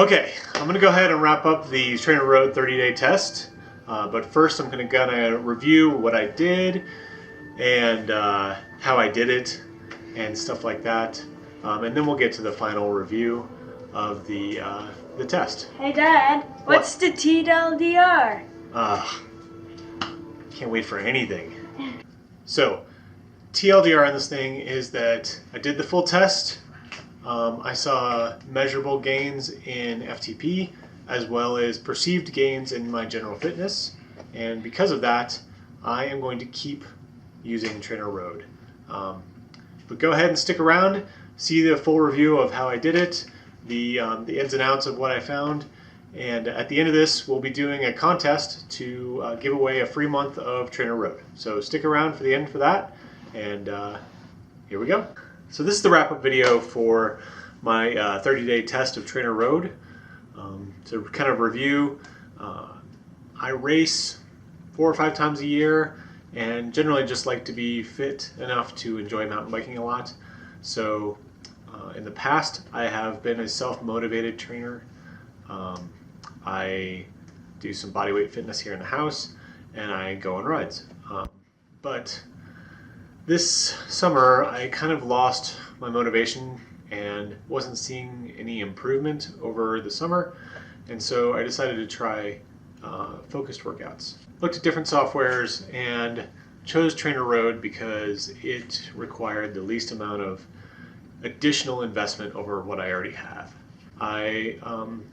Okay, I'm going to go ahead and wrap up the Trainer Road 30-day test. But first I'm going to review what I did and how I did it and stuff like that. And then we'll get to the final review of the test. Hey Dad, what's the TLDR? Can't wait for anything. So, TLDR on this thing is that I did the full test. I saw measurable gains in FTP as well as perceived gains in my general fitness, and because of that I am going to keep using Trainer Road. But go ahead and stick around, see the full review of how I did it, the ins and outs of what I found, and at the end of this we'll be doing a contest to give away a free month of Trainer Road. So stick around for the end for that, and here we go. So this is the wrap-up video for my 30-day test of Trainer Road. To kind of review, I race 4 or 5 times a year and generally just like to be fit enough to enjoy mountain biking a lot. So in the past I have been a self-motivated trainer. I do some bodyweight fitness here in the house and I go on rides. But this summer I kind of lost my motivation and wasn't seeing any improvement over the summer, and so I decided to try focused workouts. Looked at different softwares and chose Trainer Road because it required the least amount of additional investment over what I already have. I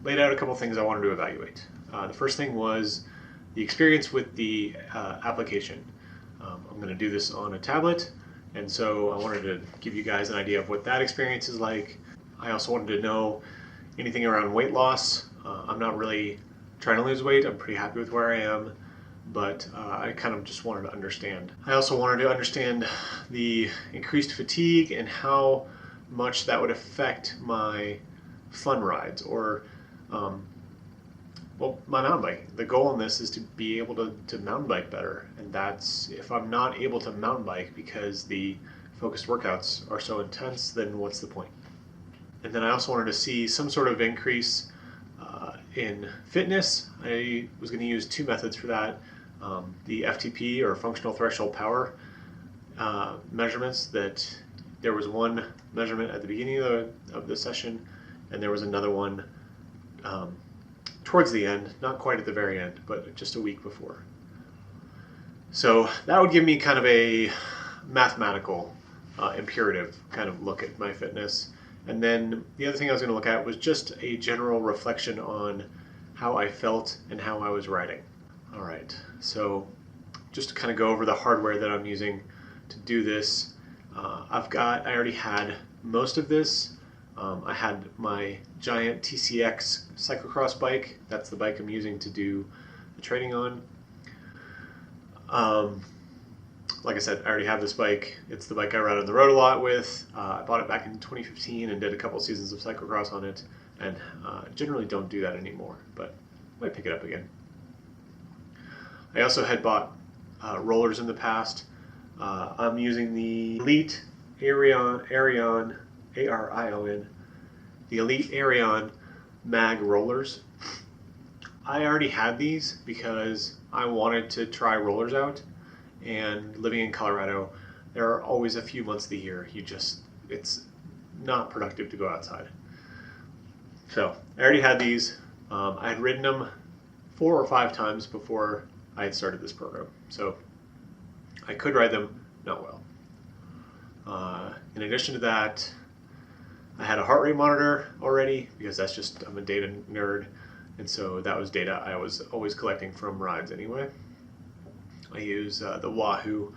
laid out a couple things I wanted to evaluate. The first thing was the experience with the application. I'm going to do this on a tablet, and so I wanted to give you guys an idea of what that experience is like. I also wanted to know anything around weight loss. I'm not really trying to lose weight. I'm pretty happy with where I am, but I kind of just wanted to understand. I also wanted to understand the increased fatigue and how much that would affect my fun rides or well, my mountain bike. The goal in this is to be able to mountain bike better, and that's if I'm not able to mountain bike because the focused workouts are so intense, then what's the point? And then I also wanted to see some sort of increase in fitness. I was going to use 2 methods for that. The FTP, or functional threshold power measurements, that there was one measurement at the beginning of the session and there was another one towards the end, not quite at the very end, but just a week before. So that would give me kind of a mathematical, imperative kind of look at my fitness. And then the other thing I was going to look at was just a general reflection on how I felt and how I was riding. All right, so just to kind of go over the hardware that I'm using to do this, I already had most of this. I had my giant TCX cyclocross bike. That's the bike I'm using to do the training on. Like I said, I already have this bike. It's the bike I ride on the road a lot with. I bought it back in 2015 and did a couple seasons of cyclocross on it, and generally don't do that anymore, but I might pick it up again. I also had bought rollers in the past. I'm using the Elite Arion, A-R-I-O-N, the Elite Arion mag rollers. I already had these because I wanted to try rollers out, and living in Colorado, there are always a few months of the year it's not productive to go outside. So I already had these. I had ridden them 4 or 5 times before I had started this program, so I could ride them, not well. In addition to that, I had a heart rate monitor already because I'm a data nerd, and so that was data I was always collecting from rides anyway. I use the Wahoo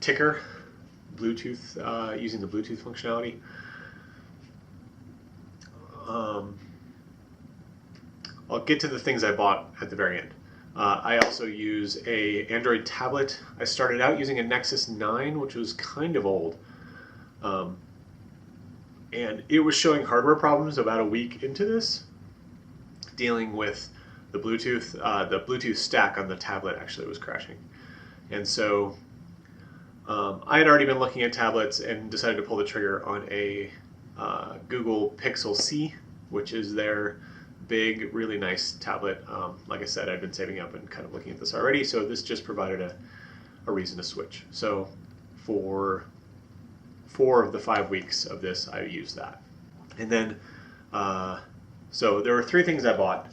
ticker, Bluetooth, using the Bluetooth functionality. I'll get to the things I bought at the very end. I also use a Android tablet. I started out using a Nexus 9, which was kind of old. And it was showing hardware problems about a week into this, dealing with the Bluetooth stack on the tablet actually was crashing. And so I had already been looking at tablets and decided to pull the trigger on a Google Pixel C, which is their big, really nice tablet. Like I said, I've been saving up and kind of looking at this already, so this just provided a reason to switch. So for 4 of the 5 weeks of this, I used that. And then, so there were 3 things I bought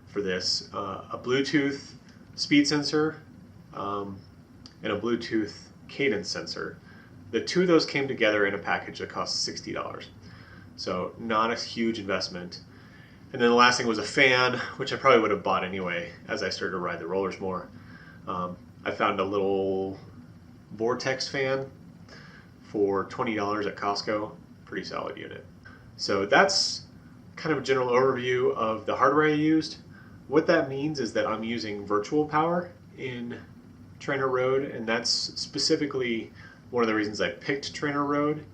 for this. A Bluetooth speed sensor and a Bluetooth cadence sensor. The 2 of those came together in a package that cost $60. So not a huge investment. And then the last thing was a fan, which I probably would have bought anyway as I started to ride the rollers more. I found a little Vortex fan for $20 at Costco. Pretty solid unit. So that's kind of a general overview of the hardware I used. What that means is that I'm using virtual power in Trainer Road, and that's specifically one of the reasons I picked Trainer Road,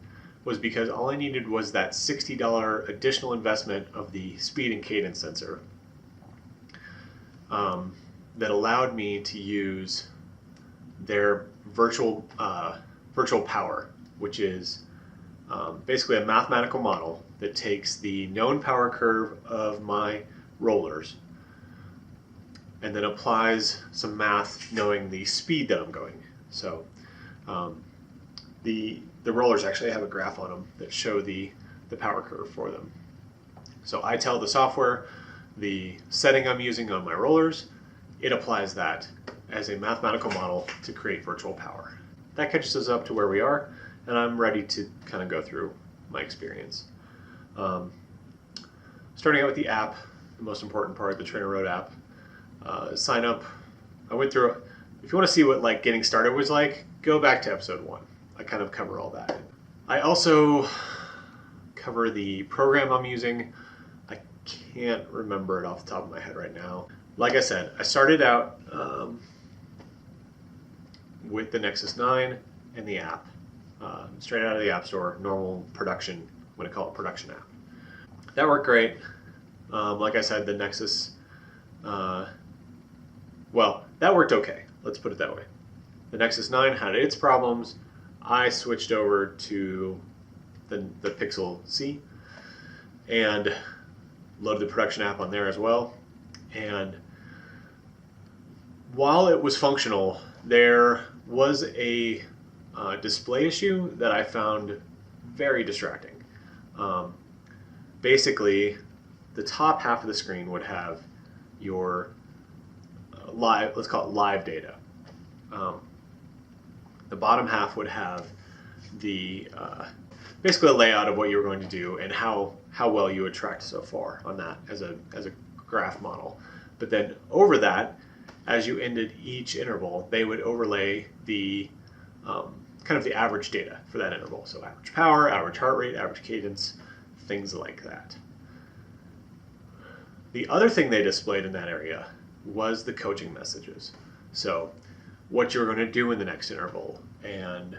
was because all I needed was that $60 additional investment of the speed and cadence sensor that allowed me to use their virtual power, which is basically a mathematical model that takes the known power curve of my rollers and then applies some math knowing the speed that I'm going. So the rollers actually have a graph on them that show the power curve for them. So I tell the software the setting I'm using on my rollers, it applies that as a mathematical model to create virtual power. That catches us up to where we are, and I'm ready to kind of go through my experience. Starting out with the app, the most important part, the Trainer Road app. Sign up. I went through, if you want to see what like getting started was like, go back to episode 1. I kind of cover all that. I also cover the program I'm using. I can't remember it off the top of my head right now. Like I said, I started out with the Nexus 9 and the app. Straight out of the App Store, normal production, I'm going to call it production app. That worked great. Like I said, the Nexus, well, that worked okay. Let's put it that way. The Nexus 9 had its problems. I switched over to the Pixel C and loaded the production app on there as well. And while it was functional, there was a display issue that I found very distracting. Basically, the top half of the screen would have your live, let's call it live data. The bottom half would have the basically a layout of what you were going to do and how well you had tracked so far on that as a graph model. But then over that, as you ended each interval, they would overlay the kind of the average data for that interval. So average power, average heart rate, average cadence, things like that. The other thing they displayed in that area was the coaching messages. So what you're going to do in the next interval and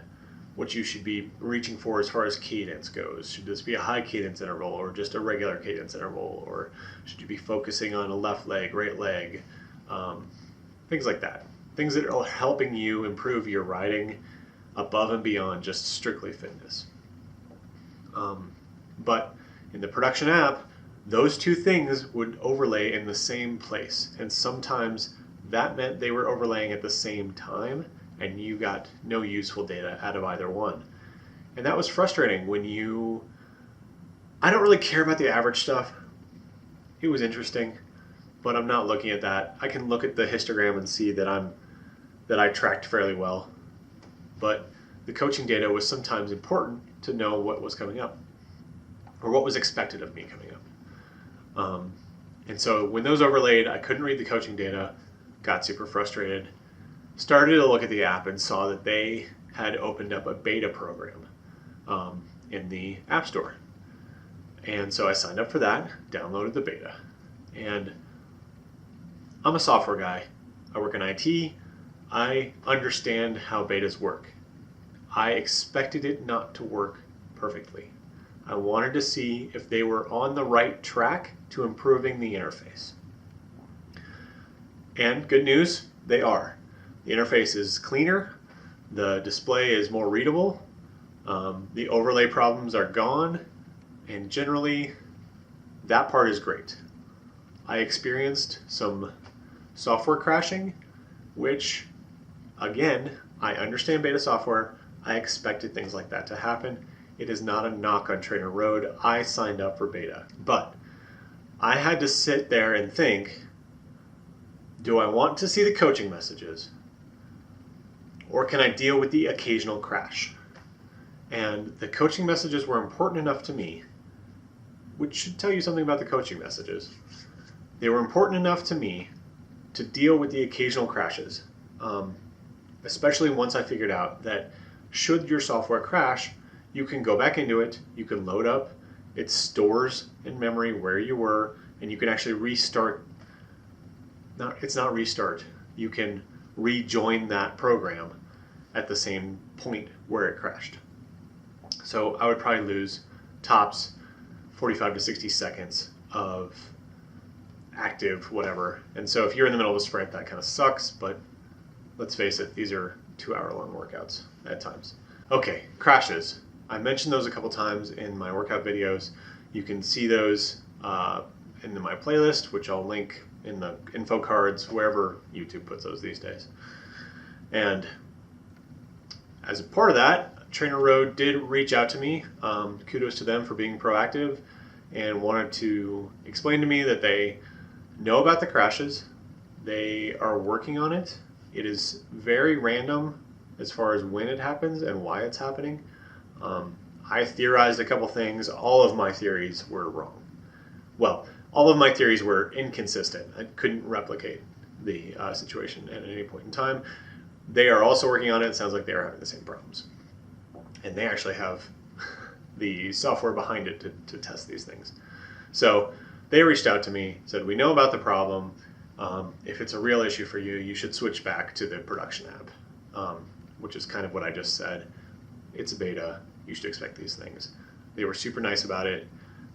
what you should be reaching for as far as cadence goes. Should this be a high cadence interval or just a regular cadence interval? Or should you be focusing on a left leg, right leg? Things like that. Things that are helping you improve your riding above and beyond just strictly fitness. But in the production app, those 2 things would overlay in the same place. And sometimes that meant they were overlaying at the same time and you got no useful data out of either one. And that was frustrating when I don't really care about the average stuff. It was interesting, but I'm not looking at that. I can look at the histogram and see that I tracked fairly well. But the coaching data was sometimes important to know what was coming up or what was expected of me coming up. And so when those overlaid, I couldn't read the coaching data, got super frustrated, started to look at the app and saw that they had opened up a beta program in the App Store. And so I signed up for that, downloaded the beta. And I'm a software guy. I work in IT. I understand how betas work. I expected it not to work perfectly. I wanted to see if they were on the right track to improving the interface. And good news, they are. The interface is cleaner, the display is more readable, the overlay problems are gone, and generally that part is great. I experienced some software crashing, which, again, I understand beta software. I expected things like that to happen. It is not a knock on Trainer Road. I signed up for beta. But I had to sit there and think, do I want to see the coaching messages? Or can I deal with the occasional crash? And the coaching messages were important enough to me, which should tell you something about the coaching messages. They were important enough to me to deal with the occasional crashes, especially once I figured out that should your software crash, you can go back into it, you can load up, it stores in memory where you were, and you can actually restart. It's not restart. You can rejoin that program at the same point where it crashed. So I would probably lose tops 45 to 60 seconds of active whatever. And so if you're in the middle of a sprint, that kind of sucks, but let's face it, these are 2-hour-long workouts at times. Okay, crashes. I mentioned those a couple times in my workout videos. You can see those in my playlist, which I'll link in the info cards, wherever YouTube puts those these days. And as a part of that, Trainer Road did reach out to me. Kudos to them for being proactive and wanted to explain to me that they know about the crashes. They are working on it. It is very random as far as when it happens and why it's happening. I theorized a couple things. All of my theories were wrong. Well, all of my theories were inconsistent. I couldn't replicate the situation at any point in time. They are also working on it. It sounds like they are having the same problems. And they actually have the software behind it to test these things. So they reached out to me, said, we know about the problem. If it's a real issue for you, you should switch back to the production app, which is kind of what I just said. It's a beta. You should expect these things. They were super nice about it.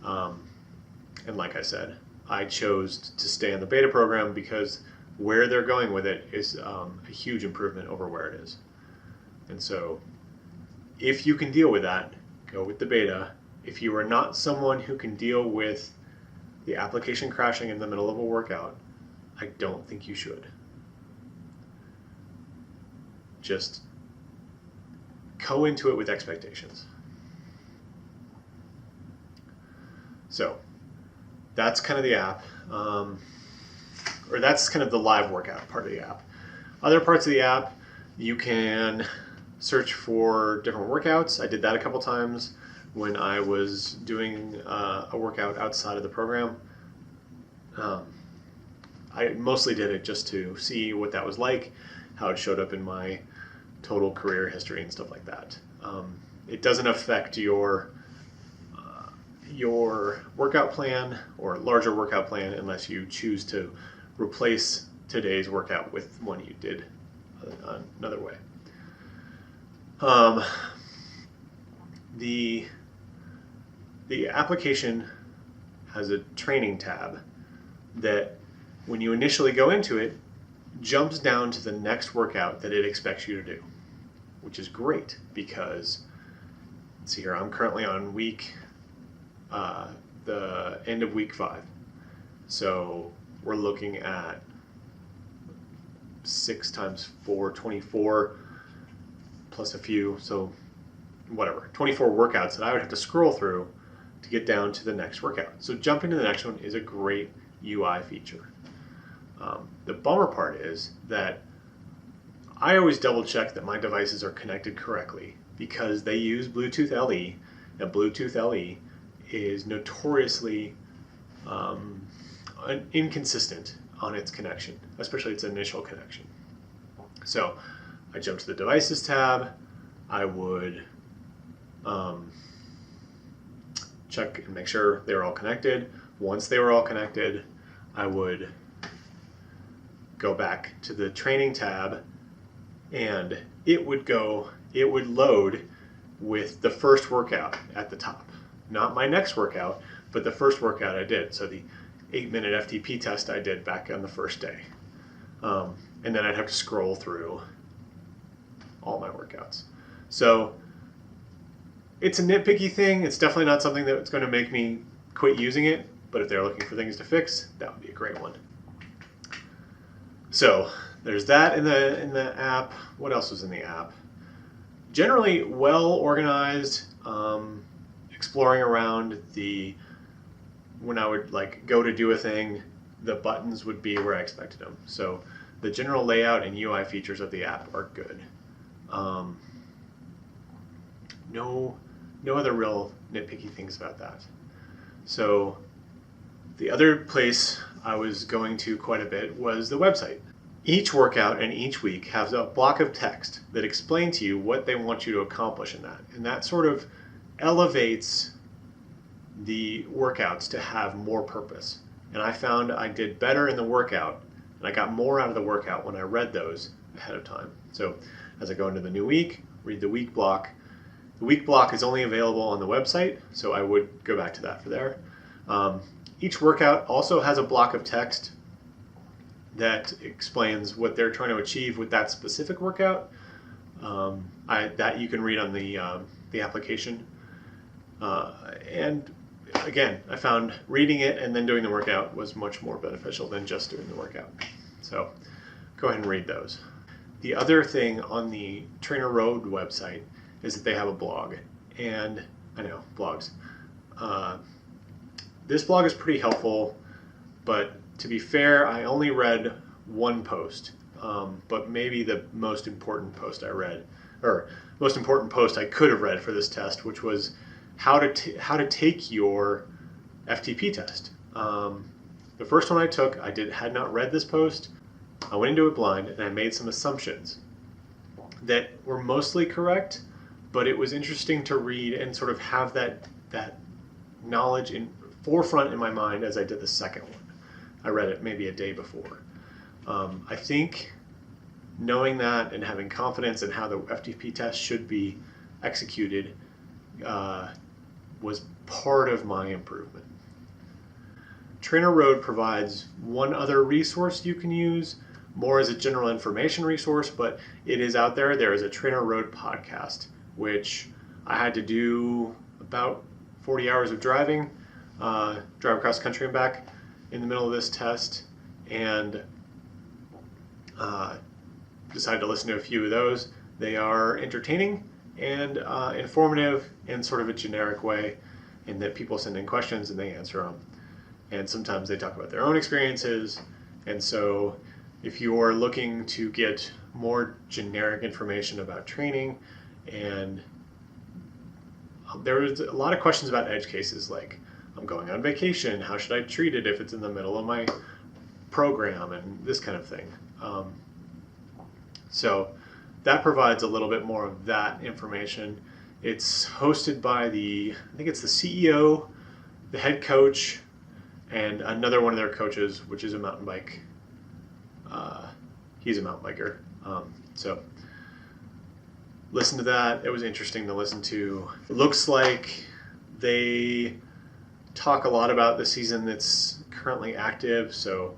And like I said, I chose to stay in the beta program because where they're going with it is a huge improvement over where it is. And so if you can deal with that, go with the beta. If you are not someone who can deal with the application crashing in the middle of a workout, I don't think you should. Just go into it with expectations. So that's kind of the app, or that's kind of the live workout part of the app. Other parts of the app, you can search for different workouts. I did that a couple times when I was doing a workout outside of the program. I mostly did it just to see what that was like, how it showed up in my total career history and stuff like that. It doesn't affect your workout plan or larger workout plan unless you choose to replace today's workout with one you did another way. The application has a training tab that when you initially go into it, jumps down to the next workout that it expects you to do, which is great because, let's see here, I'm currently on the end of week 5. So we're looking at 6 times 4, 24, plus a few, so whatever, 24 workouts that I would have to scroll through to get down to the next workout. So jumping to the next one is a great UI feature. The bummer part is that I always double check that my devices are connected correctly because they use Bluetooth LE, and Bluetooth LE is notoriously inconsistent on its connection, especially its initial connection. So I jump to the devices tab. I would check and make sure they were all connected. Once they were all connected, I would go back to the training tab, and it would load with the first workout at the top. Not my next workout, but the first workout I did. So the 8-minute FTP test I did back on the first day. And then I'd have to scroll through all my workouts. So it's a nitpicky thing. It's definitely not something that's going to make me quit using it. but if they're looking for things to fix, that would be a great one. So there's that in the app. What else was in the app? Generally well organized. Exploring around when I would like go to do a thing, the buttons would be where I expected them. So the general layout and UI features of the app are good. No other real nitpicky things about that. So the other place I was going to quite a bit was the website. Each workout and each week has a block of text that explain to you what they want you to accomplish in that. And that sort of elevates the workouts to have more purpose. And I found I did better in the workout, and I got more out of the workout when I read those ahead of time. So as I go into the new week, read the week block. The week block is only available on the website, so I would go back to that for there. Each workout also has a block of text that explains what they're trying to achieve with that specific workout. That you can read on the application. And again, I found reading it and then doing the workout was much more beneficial than just doing the workout. So go ahead and read those. The other thing on the Trainer Road website is that they have a blog. And I know, blogs. This blog is pretty helpful, but to be fair, I only read one post, but maybe the most important post I read, or most important post I could have read for this test, which was how to take your FTP test. The first one I took, had not read this post. I went into it blind and I made some assumptions that were mostly correct, but it was interesting to read and sort of have that knowledge in forefront in my mind as I did the second one. I read it maybe a day before. I think knowing that and having confidence in how the FTP test should be executed was part of my improvement. Trainer Road provides one other resource you can use, more as a general information resource, but it is out there. There is a Trainer Road podcast, which I had to do about 40 hours of driving, drive across the country and back in the middle of this test, and decided to listen to a few of those. They are entertaining and informative in sort of a generic way, in that people send in questions and they answer them. And sometimes they talk about their own experiences. And so if you're looking to get more generic information about training, and there was a lot of questions about edge cases, like I'm going on vacation, how should I treat it if it's in the middle of my program, and this kind of thing. So that provides a little bit more of that information. It's hosted by I think it's the CEO, the head coach, and another one of their coaches, which is a mountain bike. He's a mountain biker. So listen to that. It was interesting to listen to. It looks like they talk a lot about the season that's currently active, so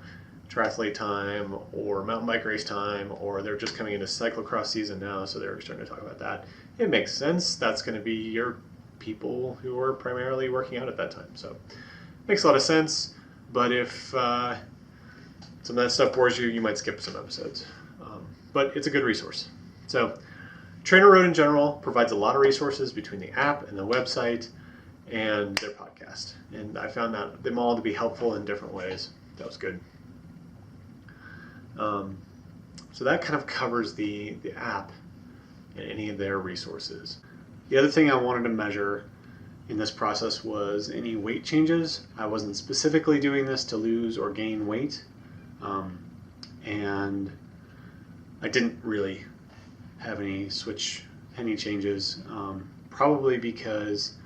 triathlete time or mountain bike race time, or they're just coming into cyclocross season now, so they're starting to talk about that. It makes sense. That's going to be your people who are primarily working out at that time. So it makes a lot of sense, but if some of that stuff bores you, you might skip some episodes. But it's a good resource. So Trainer Road in general provides a lot of resources between the app and the website and their podcast. And I found them all to be helpful in different ways. That was good. So that kind of covers the app and any of their resources. The other thing I wanted to measure in this process was any weight changes. I wasn't specifically doing this to lose or gain weight, and I didn't really have any changes, probably because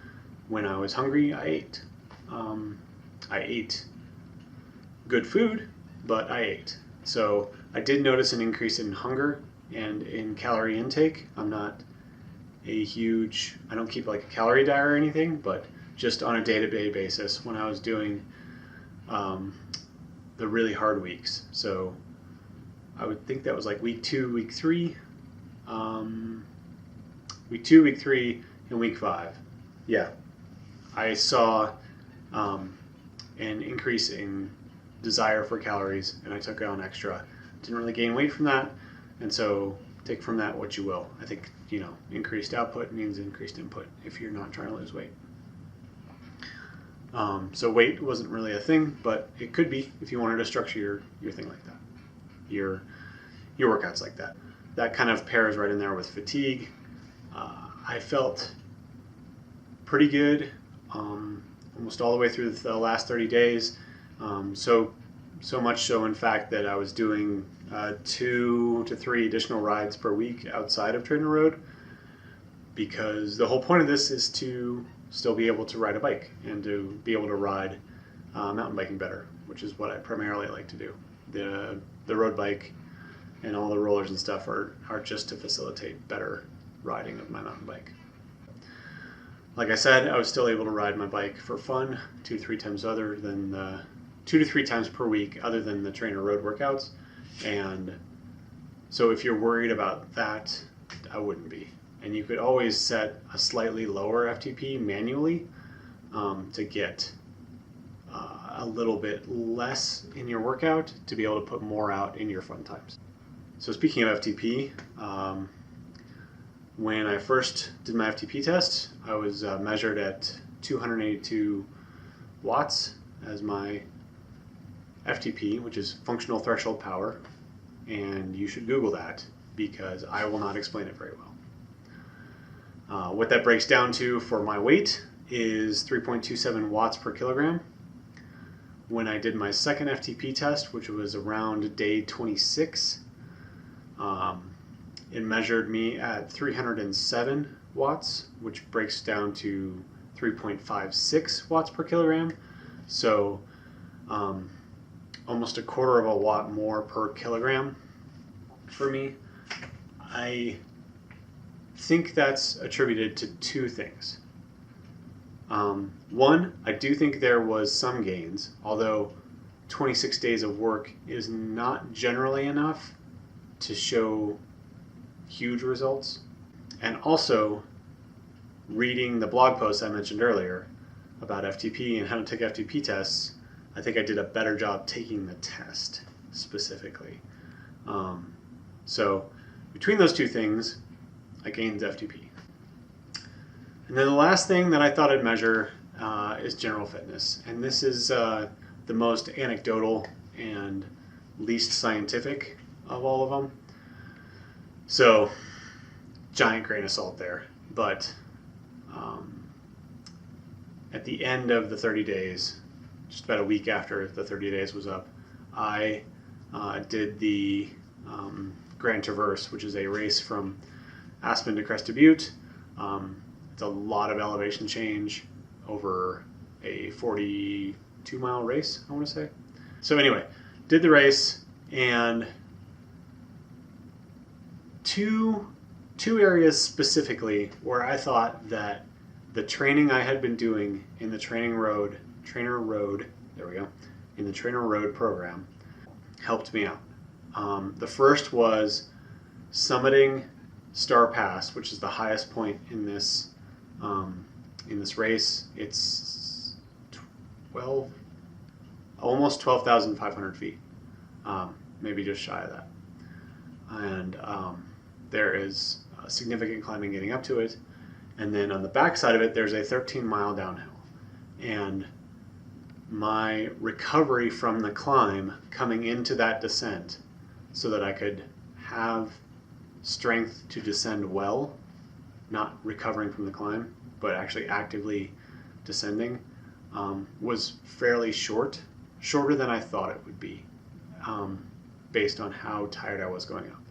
when I was hungry, I ate. I ate good food, but I ate. So I did notice an increase in hunger and in calorie intake. I don't keep like a calorie diary or anything, but just on a day-to-day basis when I was doing the really hard weeks. So I would think that was like week 2, week 3, week 2, week 3, and week 5. Yeah, I saw an increase in desire for calories, and I took on extra. Didn't really gain weight from that, and so take from that what you will. I think, increased output means increased input if you're not trying to lose weight. So weight wasn't really a thing, but it could be if you wanted to structure your thing like that, your workouts like that. That kind of pairs right in there with fatigue. I felt pretty good almost all the way through the last 30 days. So much so, in fact, that I was doing 2 to 3 additional rides per week outside of Trainer Road, because the whole point of this is to still be able to ride a bike and to be able to ride mountain biking better, which is what I primarily like to do. The road bike and all the rollers and stuff are just to facilitate better riding of my mountain bike. Like I said, I was still able to ride my bike for fun 2 to 3 times per week, other than the Trainer Road workouts. And so if you're worried about that, I wouldn't be. And you could always set a slightly lower FTP manually to get a little bit less in your workout to be able to put more out in your fun times. So speaking of FTP, when I first did my FTP test, I was measured at 282 watts as my FTP, which is functional threshold power, and you should Google that because I will not explain it very well. What that breaks down to for my weight is 3.27 watts per kilogram. When I did my second FTP test, which was around day 26, it measured me at 307 watts, which breaks down to 3.56 watts per kilogram. So almost a quarter of a watt more per kilogram for me. I think that's attributed to 2 things. One, I do think there was some gains, although 26 days of work is not generally enough to show huge results. And also, reading the blog post I mentioned earlier about FTP and how to take FTP tests, I think I did a better job taking the test specifically. So between those 2 things, I gained FTP. And then the last thing that I thought I'd measure is general fitness. And this is the most anecdotal and least scientific of all of them. So, giant grain of salt there. But at the end of the 30 days, just about a week after the 30 days was up, I did the Grand Traverse, which is a race from Aspen to Crested Butte. It's a lot of elevation change over a 42-mile race, I want to say. So anyway, did the race, and two areas specifically where I thought that the training I had been doing in the Trainer Road program helped me out. The first was summiting Star Pass, which is the highest point in this race. It's almost 12,500 feet, maybe just shy of that. And there is significant climbing getting up to it. And then on the back side of it, there's a 13-mile downhill. And my recovery from the climb coming into that descent so that I could have strength to descend well, not recovering from the climb, but actually actively descending, was fairly shorter than I thought it would be, based on how tired I was going up.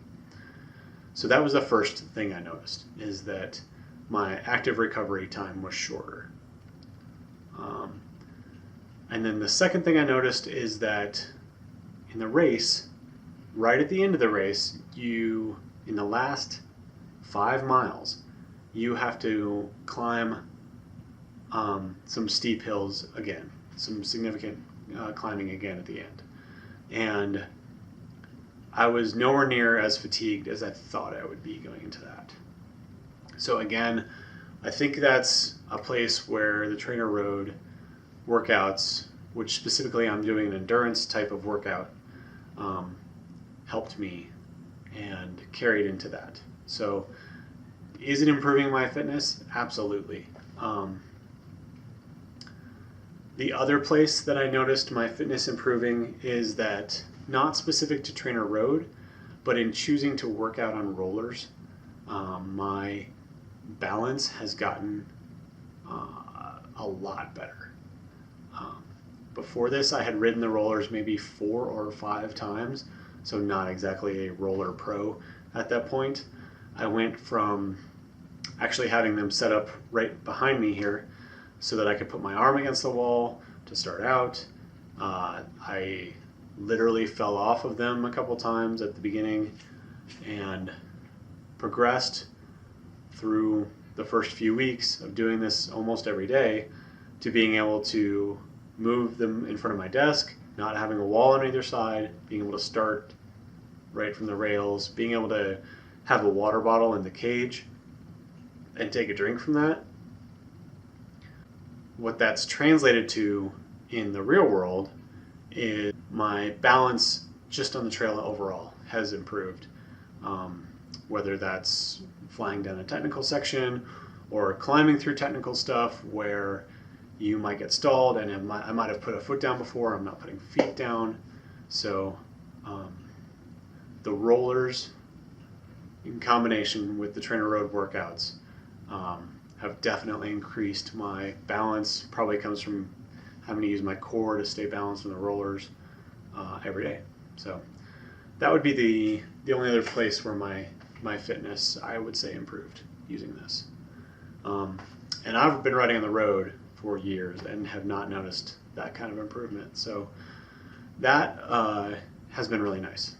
So that was the first thing I noticed, is that my active recovery time was shorter. And then the second thing I noticed is that in the race, right at the end of the race, in the last 5 miles, you have to climb some steep hills again, some significant climbing again at the end. And I was nowhere near as fatigued as I thought I would be going into that. So again, I think that's a place where the Trainer Road workouts which specifically I'm doing an endurance type of workout, helped me and carried into that. So is it improving my fitness? Absolutely. The other place that I noticed my fitness improving is that, not specific to Trainer Road, but in choosing to work out on rollers, my balance has gotten a lot better. Before this, I had ridden the rollers maybe 4 or 5 times, so not exactly a roller pro at that point. I went from actually having them set up right behind me here so that I could put my arm against the wall to start out. I literally fell off of them a couple times at the beginning and progressed through the first few weeks of doing this almost every day to being able to move them in front of my desk, not having a wall on either side, being able to start right from the rails, being able to have a water bottle in the cage and take a drink from that. What that's translated to in the real world is my balance just on the trail overall has improved. Whether that's flying down a technical section or climbing through technical stuff where you might get stalled and I might have put a foot down before, I'm not putting feet down. So the rollers in combination with the Trainer Road workouts have definitely increased my balance. Probably comes from having to use my core to stay balanced on the rollers every day. So that would be the only other place where my fitness, I would say, improved using this. And I've been riding on the road for years and have not noticed that kind of improvement. So that has been really nice.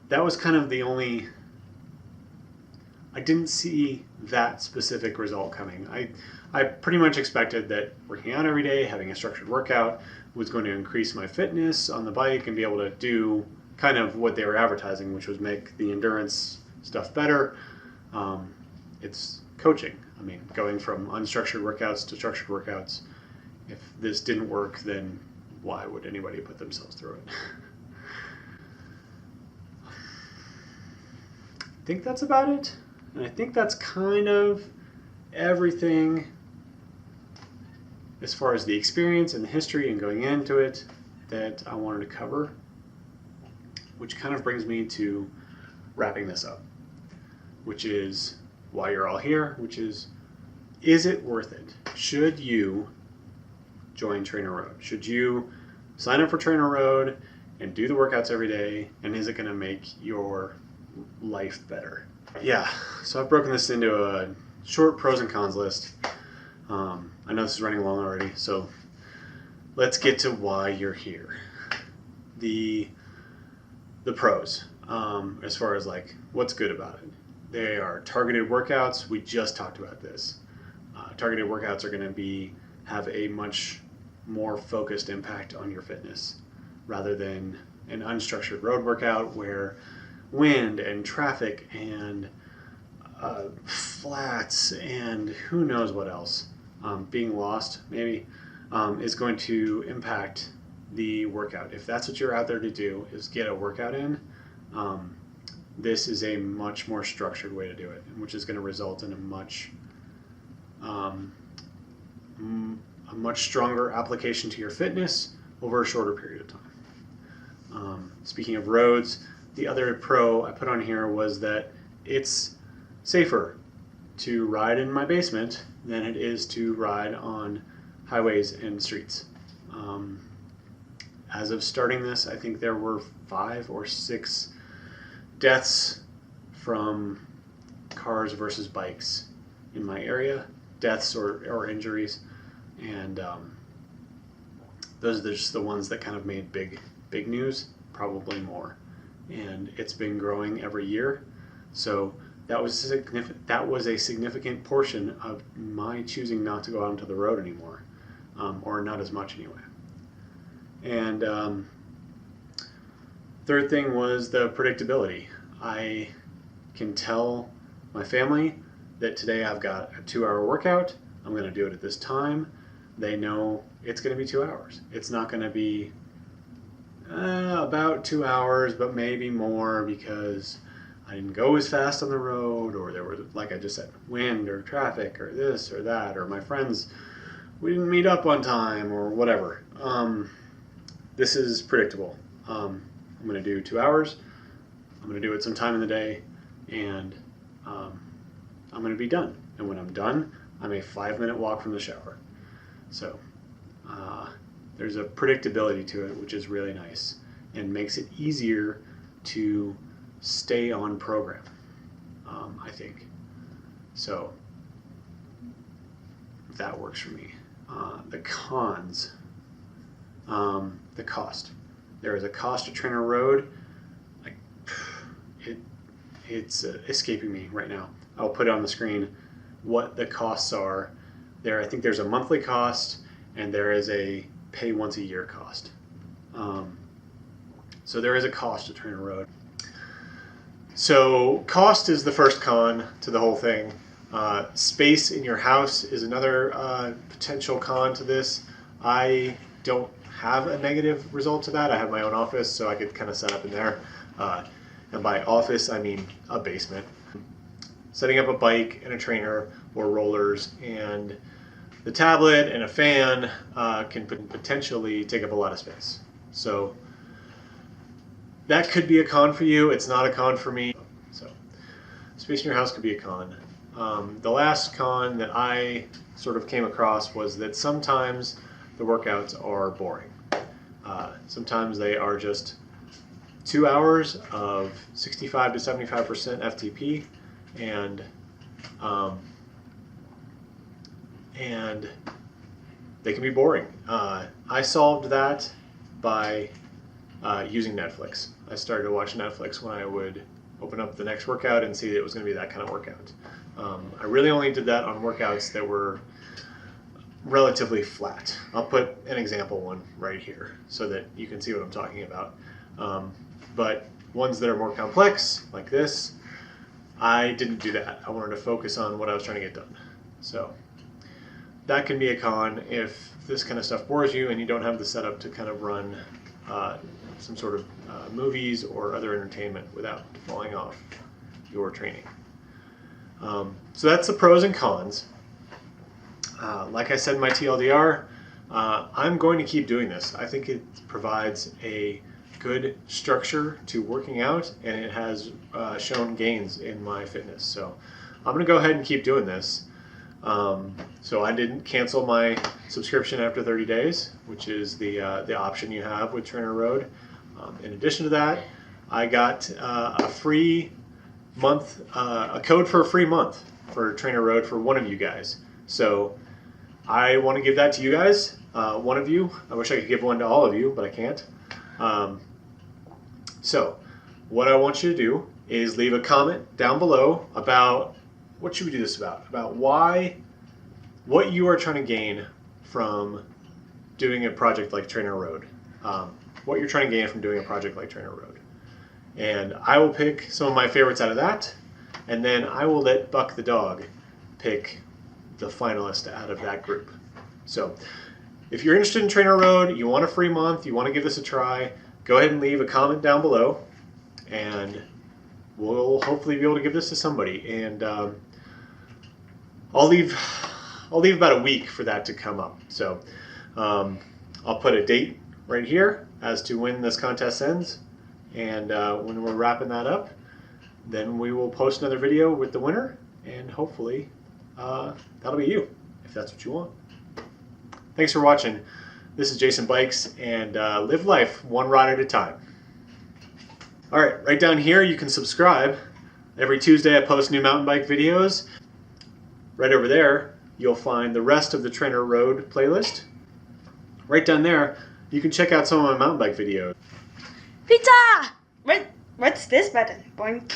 That was kind of the only, I didn't see that specific result coming. I pretty much expected that working out every day, having a structured workout, was going to increase my fitness on the bike and be able to do kind of what they were advertising, which was make the endurance stuff better. It's coaching. I mean, going from unstructured workouts to structured workouts. If this didn't work, then why would anybody put themselves through it? I think that's about it. And I think that's kind of everything as far as the experience and the history and going into it that I wanted to cover, which kind of brings me to wrapping this up, which is why you're all here, which is it worth it? Should you join Trainer Road? Should you sign up for Trainer Road and do the workouts every day? And is it going to make your life better? Yeah, so I've broken this into a short pros and cons list. I know this is running long already, so let's get to why you're here. The pros, as far as like what's good about it. They are targeted workouts. We just talked about this. Targeted workouts are going to have a much more focused impact on your fitness rather than an unstructured road workout where wind and traffic and flats and who knows what else, being lost maybe, is going to impact the workout. If that's what you're out there to do, is get a workout in, this is a much more structured way to do it, which is going to result in a much stronger application to your fitness over a shorter period of time. Speaking of roads, the other pro I put on here was that it's safer to ride in my basement than it is to ride on highways and streets. As of starting this, I think there were 5 or 6 deaths from cars versus bikes in my area, deaths or injuries, and those are just the ones that kind of made big news, probably more. And it's been growing every year, so that was a significant portion of my choosing not to go out onto the road anymore, or not as much anyway. And third thing was the predictability. I can tell my family that today I've got a 2-hour workout. I'm going to do it at this time. they know it's going to be 2 hours. It's not going to be about 2 hours, but maybe more because I didn't go as fast on the road, or there was, like I just said, wind or traffic or this or that, or my friends, we didn't meet up on time or whatever. This is predictable. I'm going to do 2 hours. I'm going to do it sometime in the day, and I'm going to be done. And when I'm done, I'm a 5-minute walk from the shower. So there's a predictability to it, which is really nice and makes it easier to stay on program, I think. So that works for me. The cons, the cost. There is a cost to Trainer Road. It's escaping me right now. I'll put it on the screen what the costs are. I think there's a monthly cost and there is a pay once a year cost. So there is a cost to Trainer Road. So cost is the first con to the whole thing. Space in your house is another potential con to this. I don't have a negative result to that. I have my own office, so I could kind of set up in there. And by office, I mean a basement. Setting up a bike and a trainer or rollers and the tablet and a fan can potentially take up a lot of space. So that could be a con for you. It's not a con for me. So space in your house could be a con. The last con that I sort of came across was that sometimes the workouts are boring. Sometimes they are just 2 hours of 65 to 75% FTP, and they can be boring. I solved that by using Netflix. I started to watch Netflix when I would open up the next workout and see that it was going to be that kind of workout. I really only did that on workouts that were relatively flat. I'll put an example one right here so that you can see what I'm talking about. But ones that are more complex, like this, I didn't do that. I wanted to focus on what I was trying to get done. So that can be a con if this kind of stuff bores you and you don't have the setup to kind of run some sort of movies or other entertainment without falling off your training. So that's the pros and cons. Like I said in my TLDR, I'm going to keep doing this. I think it provides a good structure to working out, and it has shown gains in my fitness. So I'm going to go ahead and keep doing this. So I didn't cancel my subscription after 30 days, which is the option you have with Trainer Road. In addition to that, I got a free month, a code for a free month for Trainer Road for one of you guys. So I want to give that to you guys, one of you. I wish I could give one to all of you, but I can't. So what I want you to do is leave a comment down below about what should we do this about what you are trying to gain from doing a project like Trainer Road, what you're trying to gain from doing a project like Trainer Road. And I will pick some of my favorites out of that, and then I will let Buck the dog pick the finalist out of that group. So if you're interested in Trainer Road, you want a free month, you want to give this a try, go ahead and leave a comment down below, and we'll hopefully be able to give this to somebody. And I'll leave about a week for that to come up. So I'll put a date right here as to when this contest ends, and when we're wrapping that up, then we will post another video with the winner, and hopefully that'll be you, if that's what you want. Thanks for watching. This is Jason Bikes, and live life one ride at a time. All right, right down here you can subscribe. Every Tuesday I post new mountain bike videos. Right over there you'll find the rest of the Trainer Road playlist. Right down there you can check out some of my mountain bike videos. Pizza! What's this button? Boing.